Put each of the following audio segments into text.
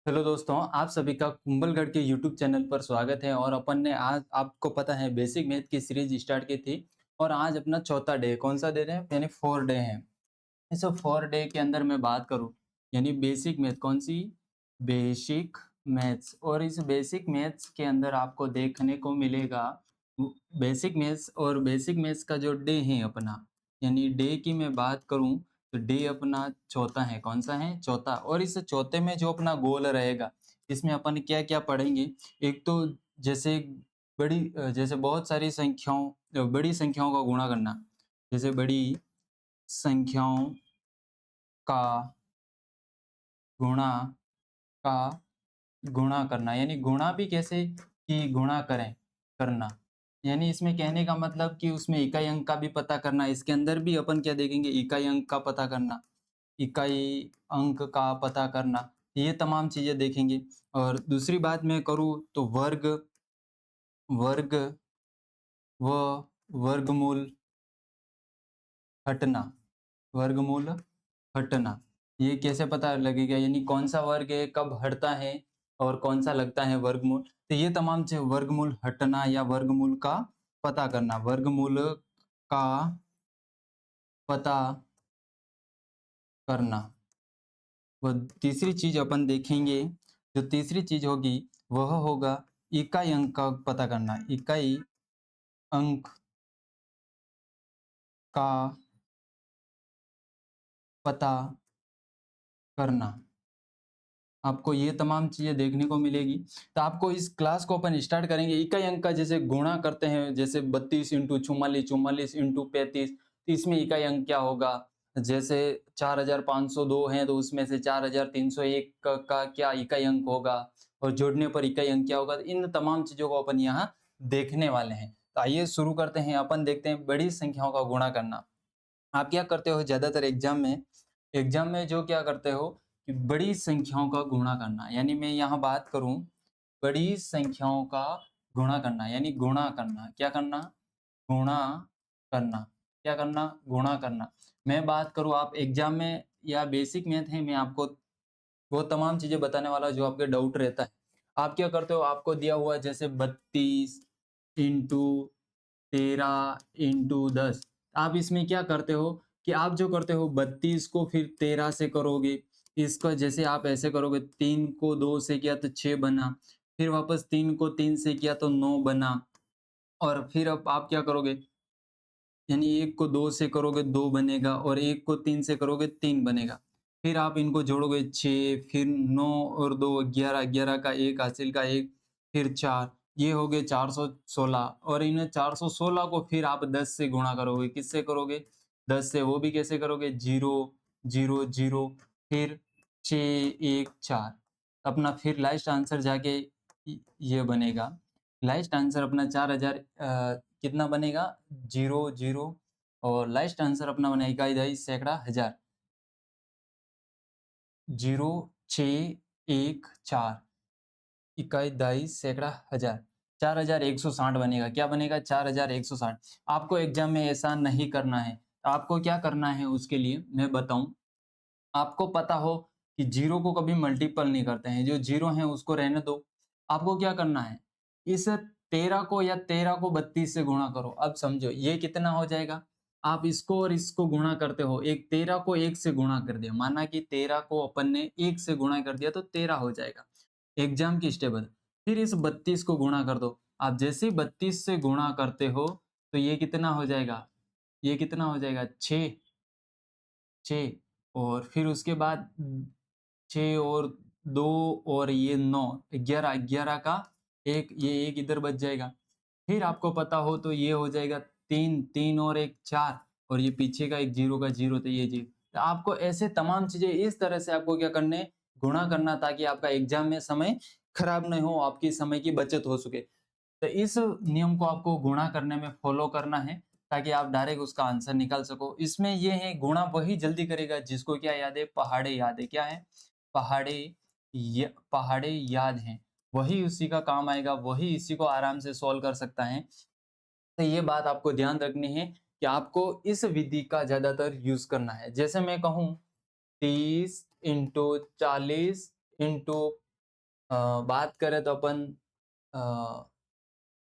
Hello दोस्तों, आप सभी का कुंभलगढ़ के यूट्यूब चैनल पर स्वागत है। और अपन ने आज आपको पता है बेसिक मैथ की सीरीज स्टार्ट की थी और आज अपना चौथा डे कौन सा डे है यानी 4 डे है। इस 4 डे के अंदर मैं बात करूं यानी बेसिक मैथ कौन सी बेसिक मैथ्स। और इस बेसिक मैथ्स के अंदर आपको देखने को मिलेगा बेसिक मैथ्स। और बेसिक मैथ्स का जो डे है अपना यानी डे की मैं बात करूं तो डे अपना चौथा है। कौन सा है? चौथा। और इस चौथे में जो अपना गोल रहेगा इसमें अपन क्या क्या पढ़ेंगे। एक तो जैसे जैसे बहुत सारी बड़ी संख्याओं का गुणा करना। जैसे बड़ी संख्याओं का गुणा का गुणा करना यानी गुणा भी कैसे कि गुणा करें करना। यानी इसमें कहने का मतलब कि उसमें इकाई अंक का भी पता करना। इसके अंदर भी अपन क्या देखेंगे, इकाई अंक का पता करना, इकाई अंक का पता करना, ये तमाम चीजें देखेंगे। और दूसरी बात मैं करूँ तो वर्ग वर्ग व वर्गमूल हटना। वर्गमूल हटना ये कैसे पता लगेगा यानी कौन सा वर्ग है कब हटता है और कौन सा लगता है वर्गमूल। तो ये तमाम चीज वर्गमूल हटना या वर्गमूल का पता करना, वर्गमूल का पता करना। वो तीसरी चीज अपन देखेंगे, जो तीसरी चीज होगी वह होगा इकाई अंक का पता करना। इकाई अंक का पता करना। आपको ये तमाम चीजें देखने को मिलेगी। तो आपको इस क्लास को अपन स्टार्ट करेंगे इकाई अंक का। जैसे गुणा करते हैं, जैसे 32 इंटू 44, 44 इंटू 35, तो इसमें इकाई अंक क्या होगा। जैसे 4502 है तो उसमें से 4301 का क्या इकाई अंक होगा और जोड़ने पर इकाई अंक क्या होगा। तो इन तमाम चीजों को अपन यहाँ देखने वाले हैं। तो आइए शुरू करते हैं। अपन देखते हैं बड़ी संख्याओं का गुणा करना। आप क्या करते हो ज्यादातर एग्जाम में जो क्या करते हो कि बड़ी संख्याओं का गुणा करना। यानी मैं यहाँ बात करूं बड़ी संख्याओं का गुणा करना यानी गुणा करना। क्या करना? गुणा करना। क्या करना? गुणा करना। मैं बात करूं आप एग्जाम में या बेसिक मैथ है, मैं आपको वो तमाम चीजें बताने वाला जो आपके डाउट रहता है। आप क्या करते हो, आपको दिया हुआ जैसे 32 इंटू 13 इंटू 10। आप इसमें क्या करते हो कि आप जो करते हो 32 को फिर 13 से करोगे। इसका जैसे आप ऐसे करोगे, 3 को 2 से किया तो 6 बना, फिर वापस 3 को 3 से किया तो 9 बना। और फिर अब आप क्या करोगे यानी 1 को 2 से करोगे 2 बनेगा और 1 को 3 से करोगे 3 बनेगा। फिर आप इनको जोड़ोगे 6, फिर 9 और 2 11, 11 का 1 हासिल का 1, फिर 4, ये हो गए 416। और इन 416 को फिर आप 10 से गुणा करोगे। किससे करोगे? 10 से। वो भी कैसे करोगे? 0 0 0, फिर 6 1 4। अपना फिर लास्ट आंसर जाके ये बनेगा। लास्ट आंसर अपना 4000 कितना बनेगा? 0 0। और लास्ट आंसर अपना बनेगा इकाई दहाई सैकड़ा हजार। 0 6 1 4 इकाई दहाई सैकड़ा हजार। 4160 बनेगा। क्या बनेगा? 4160। आपको एग्जाम में ऐसा नहीं करना है। आपको क्या करना है उसके लिए मैं बताऊं। आपको पता हो कि जीरो को कभी मल्टीपल नहीं करते हैं, जो जीरो है उसको रहने दो। आपको क्या करना है, इस 13 को या 13 को 32 से गुणा करो। अब समझो ये कितना हो जाएगा। आप इसको और इसको गुणा करते हो, एक 13 को 1 से गुणा कर दिया, माना कि 13 को अपन ने 1 से गुणा कर दिया तो 13 हो जाएगा। एग्जाम की स्टेबल। फिर इस 32 को गुणा कर दो। आप जैसे ही 32 से गुणा करते हो तो ये कितना हो जाएगा, ये कितना हो जाएगा 6 6। और फिर उसके बाद 6 और 2 और ये 9, 11 11 का एक, ये एक इधर बच जाएगा। फिर आपको पता हो तो ये हो जाएगा 3 3 और एक 4, और ये पीछे का एक 0 का 0 तो ये 0। तो आपको ऐसे तमाम चीजें इस तरह से आपको क्या करने, गुणा करना, ताकि आपका एग्जाम में समय खराब नहीं हो, आपकी समय की बचत हो सके। तो इस नियम को आपको गुणा करने में फॉलो करना है ताकि आप डायरेक्ट उसका आंसर निकाल सको। इसमें ये है गुणा वही जल्दी करेगा जिसको क्या याद है, पहाड़े याद है। क्या है? पहाड़े पहाड़े याद हैं। वही उसी का काम आएगा, वही इसी को आराम से सॉल्व कर सकता है। तो ये बात आपको ध्यान रखनी है कि आपको इस विधि का ज्यादातर यूज करना है। जैसे मैं कहूँ 30 इंटू 40 इंटू बात करें तो अपन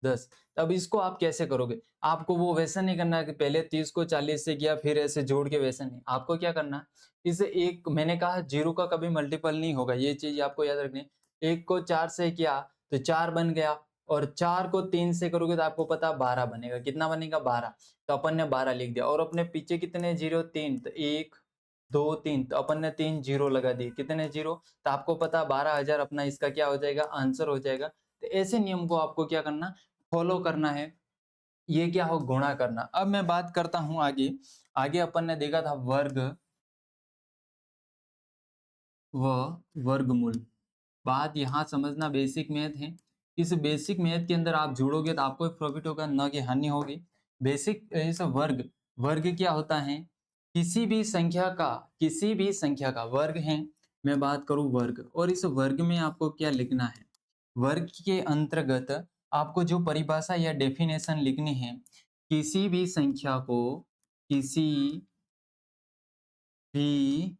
10, तब इसको आप कैसे करोगे? आपको वो वैसा नहीं करना है कि पहले 30 को 40 से किया फिर ऐसे जोड़ के, वैसा नहीं। आपको क्या करना है, इस एक मैंने कहा 0 का कभी मल्टीपल नहीं होगा, ये चीज़ आपको याद रखनी है। 1 को 4 से किया तो 4 बन गया, और 4 को 3 से करोगे तो आपको पता 12 बनेगा। कितना बनेगा? 12। तो अपन ने 12 लिख दिया, और अपने पीछे कितने जीरो? 3, तो 1, 2, 3, तो अपन ने 3 जीरो लगा दिए। कितने जीरो? तो आपको पता 12,000 अपना इसका क्या हो जाएगा? आंसर हो जाएगा। तो ऐसे नियम को आपको क्या करना, फॉलो करना है। ये क्या हो? गुणा करना। अब मैं बात करता हूं आगे। आगे अपन ने देखा था वर्ग व वर्गमूल। बात यहाँ समझना, बेसिक मैथ है। इस बेसिक मैथ के अंदर आप जुड़ोगे तो आपको प्रॉफिट होगा, न कि हानि होगी। बेसिक इस वर्ग, वर्ग क्या होता है? किसी भी संख्या का वर्ग है। मैं बात करूं वर्ग, और इस वर्ग में आपको क्या लिखना है? वर्ग के अंतर्गत आपको जो परिभाषा या डेफिनेशन लिखनी है, किसी भी संख्या को, किसी भी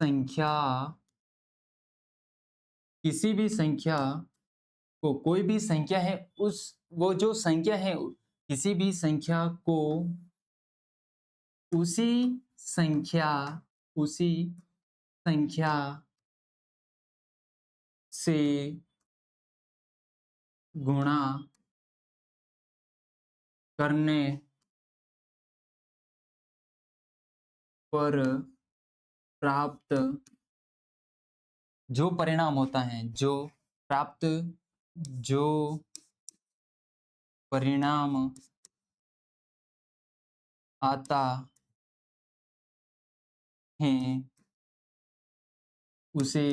संख्या किसी भी संख्या को, कोई भी संख्या है, उस वो जो संख्या है, किसी भी संख्या को उसी संख्या उसी संख्या से गुणा करने पर प्राप्त जो परिणाम होता है, प्राप्त जो परिणाम आता है, उसे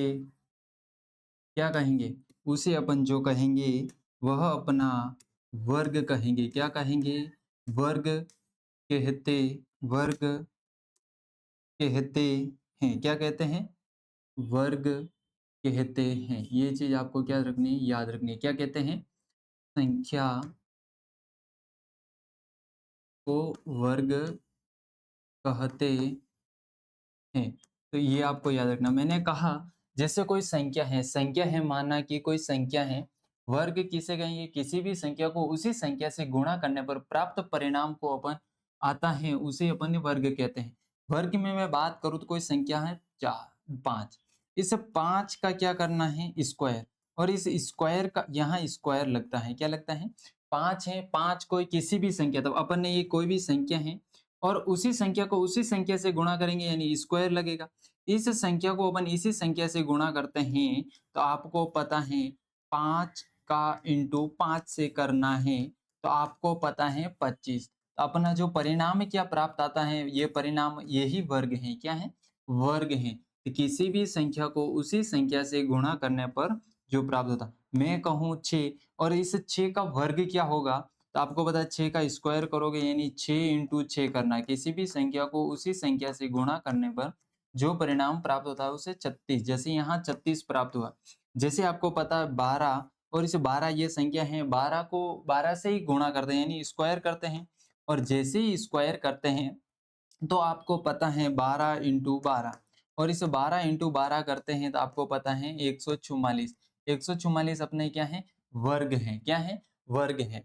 क्या कहेंगे? उसे अपन जो कहेंगे वह अपना वर्ग कहेंगे। क्या कहेंगे? वर्ग कहते वर्ग कहते हैं। क्या कहते हैं? वर्ग कहते हैं। ये चीज आपको क्या रखनी है? याद रखनी है। क्या कहते हैं? संख्या को वर्ग कहते हैं। तो ये आपको याद रखना। मैंने कहा जैसे कोई संख्या है, माना कि कोई संख्या है, वर्ग किसे कहेंगे? किसी भी संख्या को उसी संख्या से गुणा करने पर प्राप्त परिणाम को अपन आता है, उसे अपन वर्ग कहते हैं। वर्ग में मैं बात करूं तो कोई संख्या है 4, 5, इस 5 का क्या करना है? स्क्वायर। और इस स्क्वायर का यहाँ स्क्वायर लगता है। क्या लगता है? 5 है, 5 कोई किसी भी संख्या, तो अपन ने ये कोई भी संख्या है और उसी संख्या को उसी संख्या से गुणा करेंगे, यानी स्क्वायर लगेगा। इस संख्या को अपन इसी संख्या से गुणा करते हैं, तो आपको पता है 5 का इंटू 5 से करना है, तो आपको पता है 25। तो अपना जो परिणाम क्या प्राप्त आता है, ये परिणाम यही वर्ग है। क्या है? वर्ग है। तो किसी भी संख्या को उसी संख्या से गुणा करने पर जो प्राप्त होता, मैं कहूँ 6, और इस 6 का वर्ग क्या होगा? तो आपको पता है 6 का स्क्वायर करोगे, यानी 6 इंटू 6 करना है। किसी भी संख्या को उसी संख्या से गुणा करने पर जो परिणाम प्राप्त होता है उसे 36। जैसे यहाँ 36 प्राप्त हुआ। जैसे आपको पता है 12, और इस 12 ये संख्या है, 12 को 12 से ही गुणा करते हैं, यानी स्क्वायर करते हैं। और जैसे ही स्क्वायर करते हैं तो आपको पता है 12 इंटू 12, और इस 12 इंटू 12 करते हैं तो आपको पता है 144। 144 अपने क्या है? वर्ग है। क्या है? वर्ग है।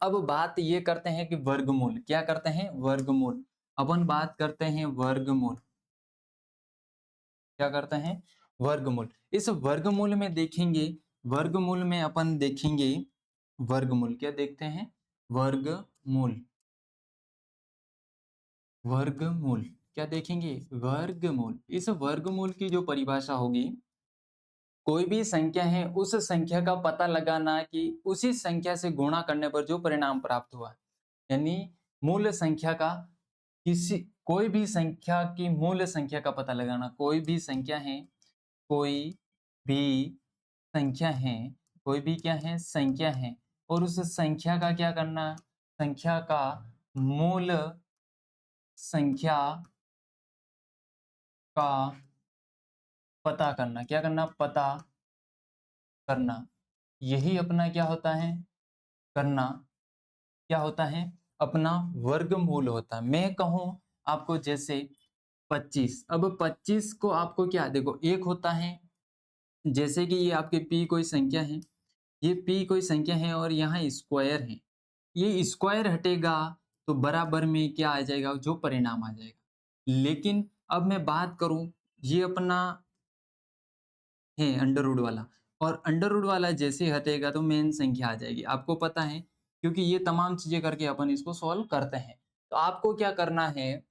अब बात ये करते हैं कि वर्गमूल। क्या करते हैं? वर्गमूल। अपन बात करते हैं वर्गमूल। क्या करते हैं? वर्गमूल। इस वर्गमूल में देखेंगे, वर्गमूल में अपन देखेंगे वर्गमूल। क्या देखते हैं? वर्गमूल। वर्गमूल क्या देखेंगे? वर्गमूल। इस वर्गमूल की जो परिभाषा होगी, कोई भी संख्या है उस संख्या का पता लगाना कि उसी संख्या से गुणा करने पर जो परिणाम प्राप्त हुआ, यानी मूल संख्या का, किसी कोई भी संख्या की मूल संख्या का पता लगाना। कोई भी संख्या है, कोई भी संख्या है, कोई भी क्या है? संख्या है, और उस संख्या का क्या करना? संख्या का मूल संख्या का पता करना। क्या करना? पता करना। यही अपना क्या होता है? करना। क्या होता है? अपना वर्गमूल होता है। मैं कहूं आपको जैसे 25, अब 25 को आपको क्या देखो, एक होता है जैसे कि ये आपके p कोई संख्या है, ये p कोई संख्या है और यहाँ स्क्वायर है। ये स्क्वायर हटेगा तो बराबर में क्या आ जाएगा, जो परिणाम आ जाएगा। लेकिन अब मैं बात करूँ, ये अपना है अंडर रूट वाला, और अंडर रूट वाला जैसे ही हटेगा तो मेन संख्या आ जाएगी। आपको पता है, क्योंकि ये तमाम चीज़ें करके अपन इसको सॉल्व करते हैं। तो आपको क्या करना है,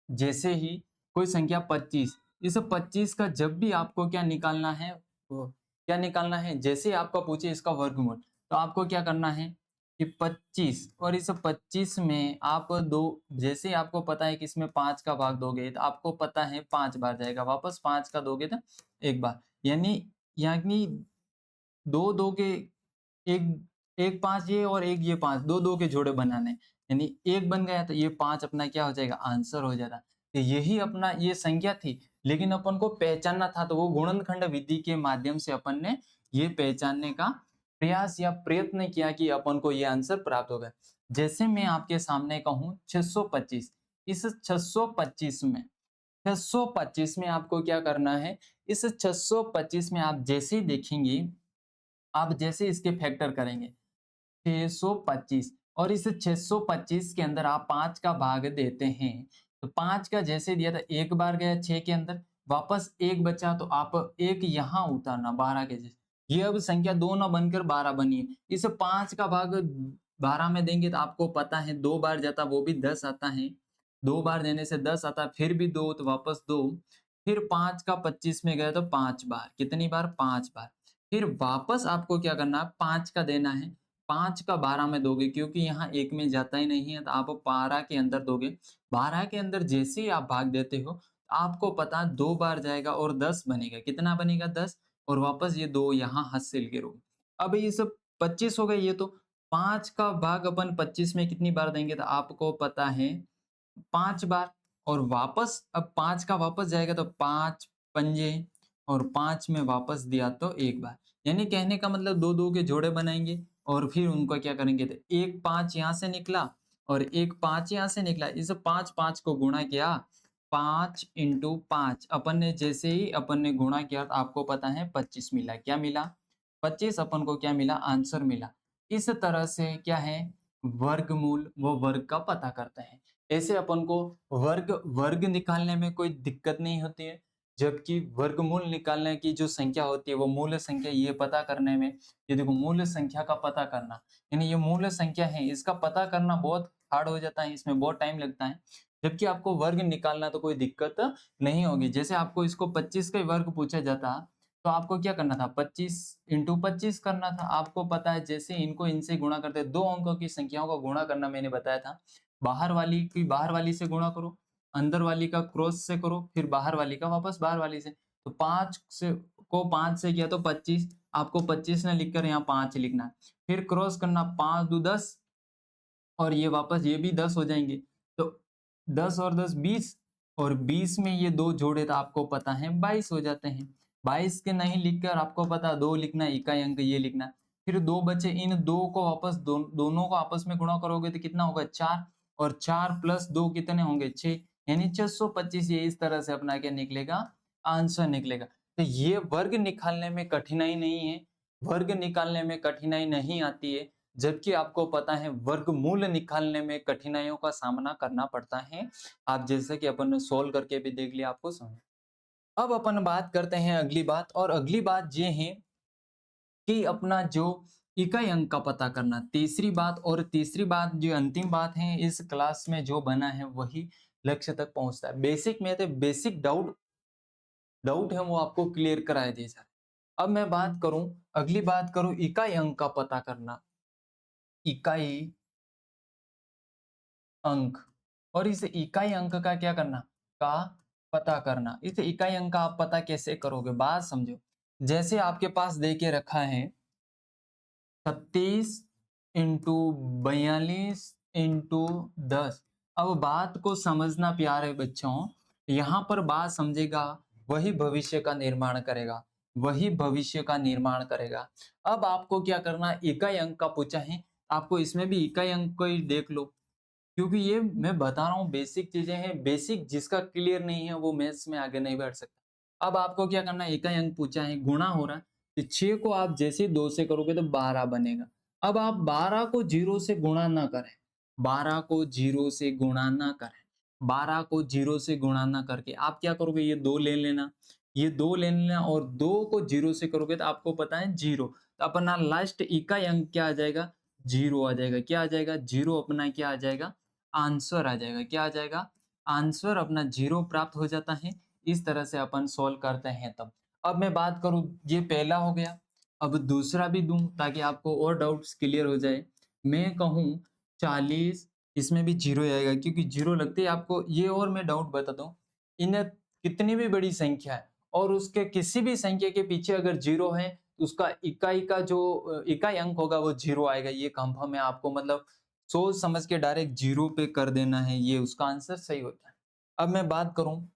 जैसे ही कोई संख्या 25, इस 25 का जब भी आपको क्या निकालना है, वो क्या निकालना है, जैसे ही आपका पूछे इसका वर्गमूल, तो आपको क्या करना है कि 25 और इस 25 में आप दो, जैसे ही आपको पता है कि इसमें 5 का भाग दोगे तो आपको पता है 5 बार जाएगा, वापस 5 का दोगे तो एक बार, यानी दो दो के एक, एक 5 ये और एक ये 5, दो दो के जोड़े बनाने, यानी एक बन गया तो ये 5 अपना क्या हो जाएगा, आंसर हो जाता। तो यही अपना ये संख्या थी, लेकिन अपन को पहचानना था, तो वो गुणनखंड विधि के माध्यम से अपन ने ये पहचानने का प्रयास या प्रयत्न किया कि अपन को ये आंसर प्राप्त होगा। जैसे मैं आपके सामने कहूँ 625, इस 625 में 625 में आपको क्या करना है, इस 625 में आप जैसे ही देखेंगे, आप जैसे इसके फैक्टर करेंगे 625 और इस 625 के अंदर आप 5 का भाग देते हैं, तो 5 का जैसे दिया था एक बार गया 6 के अंदर, वापस 1 बचा तो आप 1 यहाँ उतारना 12 के जैसे। ये अब संख्या 2 ना बनकर 12 बनी है। इस 5 का भाग 12 में देंगे तो आपको पता है 2 बार जाता, वो भी 10 आता है। 2 बार देने से 10 आता, फिर भी 2 तो वापस 2, फिर 5 का 25 में गया तो 5 बार, कितनी बार, 5 बार। फिर वापस आपको क्या करना है, 5 का देना है, 5 का 12 में दोगे, क्योंकि यहाँ 1 में जाता ही नहीं है, तो आप 12 के अंदर दोगे। 12 के अंदर जैसे ही आप भाग देते हो, आपको पता 2 बार जाएगा और 10 बनेगा। कितना बनेगा, 10, और वापस ये 2 यहाँ हासिल के रूप। अब ये सब 25 हो गए, ये तो 5 का भाग अपन 25 में कितनी बार देंगे, तो आपको पता है 5 बार, और वापस अब 5 का वापस जाएगा तो 5 पंजे, और 5 में वापस दिया तो 1 बार। यानी कहने का मतलब 2-2 के जोड़े बनाएँगे और फिर उनको क्या करेंगे, तो एक 5 यहाँ से निकला और एक 5 यहाँ से निकला। इस 5-5 को गुणा किया, 5 इंटू 5 अपन ने जैसे ही अपन ने गुणा किया तो आपको पता है 25 मिला। क्या मिला? 25 अपन को क्या मिला? आंसर मिला। इस तरह से क्या है, वर्गमूल व वर्ग का पता करते हैं। ऐसे अपन को वर्ग वर्ग निकालने में कोई दिक्कत नहीं होती है, जबकि वर्गमूल निकालने की जो संख्या होती है वो मूल संख्या, ये पता करने में, ये देखो मूल संख्या का पता करना, यानी ये मूल संख्या है, इसका पता करना बहुत हार्ड हो जाता है, इसमें बहुत टाइम लगता है। जबकि आपको वर्ग निकालना तो कोई दिक्कत नहीं होगी। जैसे आपको इसको 25 का वर्ग पूछा जाता, तो आपको क्या करना था, 25 इंटू 25 करना था। आपको पता है जैसे इनको इनसे गुणा करते, दो अंकों की संख्याओं का गुणा करना मैंने बताया था। बाहर वाली की बाहर वाली से गुणा करो, अंदर वाली का क्रॉस से करो, फिर बाहर वाली का वापस बाहर वाली से। तो 5 से को 5 से किया तो 25, आपको 25 ना लिखकर यहाँ 5 लिखना है। फिर क्रॉस करना, 5 दू 10, और ये वापस ये भी 10 हो जाएँगे। तो 10 और 10 20, और 20 में ये 2 जोड़े तो आपको पता है 22 हो जाते हैं। 22 के नहीं लिखकर आपको पता 2 लिखना है, इकाई अंक ये लिखना है। फिर 2 बचे, इन 2 को वापस दोनों को आपस में गुणा करोगे तो कितना होगा, 4, और 4 प्लस 2 कितने होंगे, 6, यानी 625। ये इस तरह से अपना क्या निकलेगा, आंसर निकलेगा। तो ये वर्ग निकालने में कठिनाई नहीं है, वर्ग निकालने में कठिनाई नहीं आती है। जबकि आपको पता है वर्गमूल निकालने में कठिनाइयों का सामना करना पड़ता है। आप जैसे कि अपन ने सोल्व करके भी देख लिया, आपको समझ। अब अपन बात करते हैं अगली बात, और अगली बात ये है कि अपना जो इकाई अंक का पता करना, तीसरी बात। और तीसरी बात जो अंतिम बात है इस क्लास में जो बना है वही लक्ष्य तक पहुंचता है। बेसिक में तो बेसिक डाउट डाउट है वो आपको क्लियर कराया दिया जाए। अब मैं बात करूं, अगली बात करूं इकाई अंक का पता करना, इकाई अंक, और इस इकाई अंक का क्या करना, का पता करना। इस इकाई अंक का आप पता कैसे करोगे, बात समझो। जैसे आपके पास दे के रखा है 36 इंटू 42 इंटू 10। अब बात को समझना प्यारे बच्चों, यहाँ पर बात समझेगा वही भविष्य का निर्माण करेगा, वही भविष्य का निर्माण करेगा। अब आपको क्या करना, इकाई अंक का पूछा है, आपको इसमें भी इकाई अंक को ही देख लो, क्योंकि ये मैं बता रहा हूँ बेसिक चीजें हैं। बेसिक जिसका क्लियर नहीं है वो मैथ्स में आगे नहीं बढ़ सकता। अब आपको क्या करना है, इकाई अंक पूछा है, गुणा हो रहा है, तो 6 को आप जैसे ही 2 से करोगे तो 12 बनेगा। अब आप 12 को 0 से गुणा ना करें, 12 को 0 से गुणा ना करें, 12 को 0 से गुणा ना करके आप क्या करोगे, ये 2 ले लेना, ये 2 ले लेना और 2 को 0 से करोगे तो आपको पता है 0, तो अपना लास्ट इकाई अंक क्या आ जाएगा, 0 आ जाएगा। क्या आ जाएगा? 0 अपना क्या आ जाएगा? आंसर आ जाएगा। क्या आ जाएगा? आंसर अपना 0 प्राप्त हो जाता है। इस तरह से अपन सोल्व करते हैं तब। अब मैं बात करूँ, ये पहला हो गया, अब दूसरा भी दूँ ताकि आपको और डाउट्स क्लियर हो जाए। मैं कहूँ 40, इसमें भी 0 आएगा क्योंकि 0 लगते ही आपको ये, और मैं डाउट बताता हूँ, इन कितनी भी बड़ी संख्या है और उसके किसी भी संख्या के पीछे अगर 0 है, तो उसका इकाई का जो इकाई अंक होगा वो 0 आएगा। ये कंफर्म है आपको, मतलब सोच समझ के डायरेक्ट 0 पे कर देना है, ये उसका आंसर सही होता है। अब मैं बात करूँ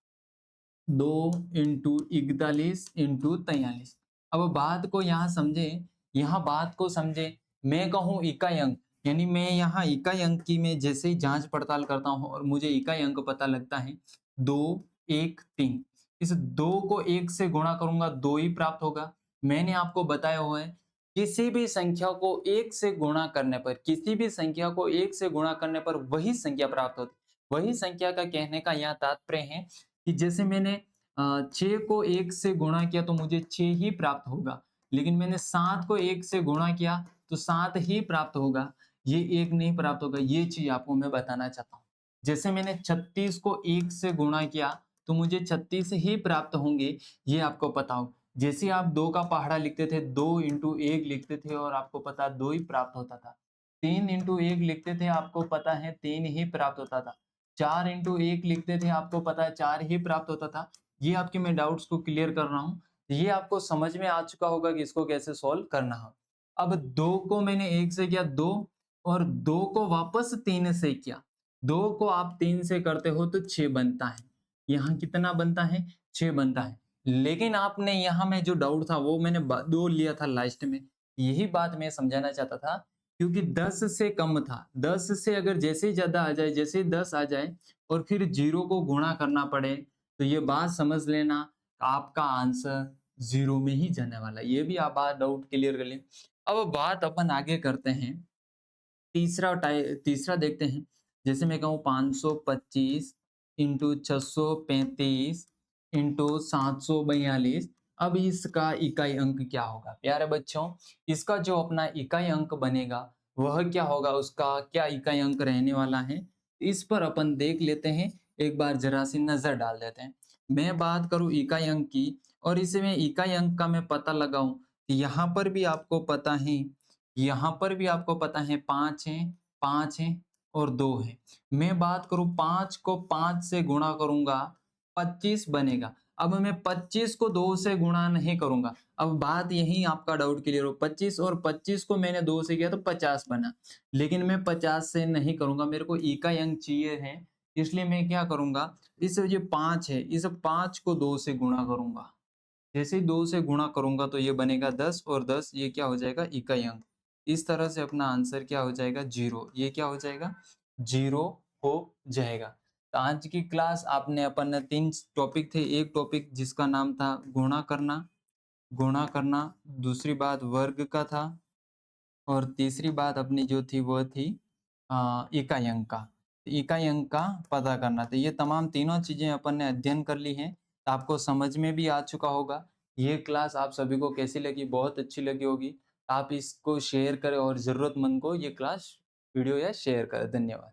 2 इंटू 41 इंटू 43। अब बात को यहाँ समझे, यहाँ बात को समझे। मैं कहूँ इकाई अंक, यानी मैं यहाँ इकाई अंक की मैं जैसे ही जांच पड़ताल करता हूँ और मुझे इकाई अंक पता लगता है 2, 1, 3। इस 2 को 1 से गुणा करूंगा 2 ही प्राप्त होगा। मैंने आपको बताया हुआ है, किसी भी संख्या को 1 से गुणा करने पर, किसी भी संख्या को 1 से गुणा करने पर वही संख्या प्राप्त होती है। वही संख्या का कहने का यहाँ तात्पर्य है कि जैसे मैंने 6 को 1 से गुणा किया तो मुझे 6 ही प्राप्त होगा, लेकिन मैंने 7 को 1 से गुणा किया तो 7 ही प्राप्त होगा, ये 1 नहीं प्राप्त होगा। ये चीज़ आपको मैं बताना चाहता हूँ। जैसे मैंने 36 को 1 से गुणा किया तो मुझे 36 ही प्राप्त होंगे, ये आपको पता हो। जैसे आप 2 का पहाड़ा लिखते थे, 2 इंटू 1 लिखते थे और आपको पता 2 ही प्राप्त होता था। 3 इंटू 1 लिखते थे, आपको पता है 3 ही प्राप्त होता था। 4 इंटू 1 लिखते थे, आपको पता है 4 ही प्राप्त होता था। ये आपके मैं डाउट्स को क्लियर कर रहा हूँ। ये आपको समझ में आ चुका होगा कि इसको कैसे सॉल्व करना है। अब 2 को मैंने 1 से किया 2, और 2 को वापस 3 से किया। 2 को आप 3 से करते हो तो 6 बनता है। यहाँ कितना बनता है? 6 बनता है। लेकिन आपने यहाँ में जो डाउट था वो मैंने 2 लिया था लास्ट में। यही बात मैं समझाना चाहता था, क्योंकि 10 से कम था। 10 से अगर जैसे ही ज़्यादा आ जाए, जैसे ही 10 आ जाए और फिर 0 को गुणा करना पड़े, तो ये बात समझ लेना, आपका आंसर 0 में ही जाने वाला है। ये भी आप बात डाउट क्लियर कर लें। अब बात अपन आगे करते हैं। तीसरा देखते हैं। जैसे मैं कहूँ 525 इंटू 635 इंटू 742, अब इसका इकाई अंक क्या होगा? प्यारे बच्चों, इसका जो अपना इकाई अंक बनेगा वह क्या होगा? उसका क्या इकाई अंक रहने वाला है? इस पर अपन देख लेते हैं, एक बार जरा सी नजर डाल देते हैं। मैं बात करूं इकाई अंक की, और इसे मैं इकाई अंक का मैं पता लगाऊं, यहाँ पर भी आपको पता है, यहाँ पर भी आपको पता है 5 है, 5 है और 2 है। मैं बात करूँ 5 को 5 से गुणा करूँगा, 25 बनेगा। अब मैं 25 को 2 से गुणा नहीं करूँगा। अब बात यहीं आपका डाउट क्लियर हो, 25 और 25 को मैंने 2 से किया तो 50 बना। लेकिन मैं 50 से नहीं करूँगा, मेरे को इकाई अंक चाहिए है। इसलिए मैं क्या करूँगा, इस जो 5 है, इस 5 को 2 से गुणा करूँगा। जैसे ही 2 से गुणा करूँगा तो ये बनेगा 10, और 10 ये क्या हो जाएगा? इकाई अंक। इस तरह से अपना आंसर क्या हो जाएगा? 0। ये क्या हो जाएगा? 0 हो जाएगा। तो आज की क्लास आपने अपन ने 3 टॉपिक थे। एक टॉपिक जिसका नाम था गुणा करना, दूसरी बात वर्ग का था, और तीसरी बात अपनी जो थी वो थी इकाई अंक का। इकाई अंक का पता करना। तो ये तमाम तीनों चीज़ें अपन ने अध्ययन कर ली हैं, तो आपको समझ में भी आ चुका होगा। ये क्लास आप सभी को कैसी लगी? बहुत अच्छी लगी होगी। आप इसको शेयर करें और ज़रूरतमंद को ये क्लास वीडियो या शेयर करें। धन्यवाद।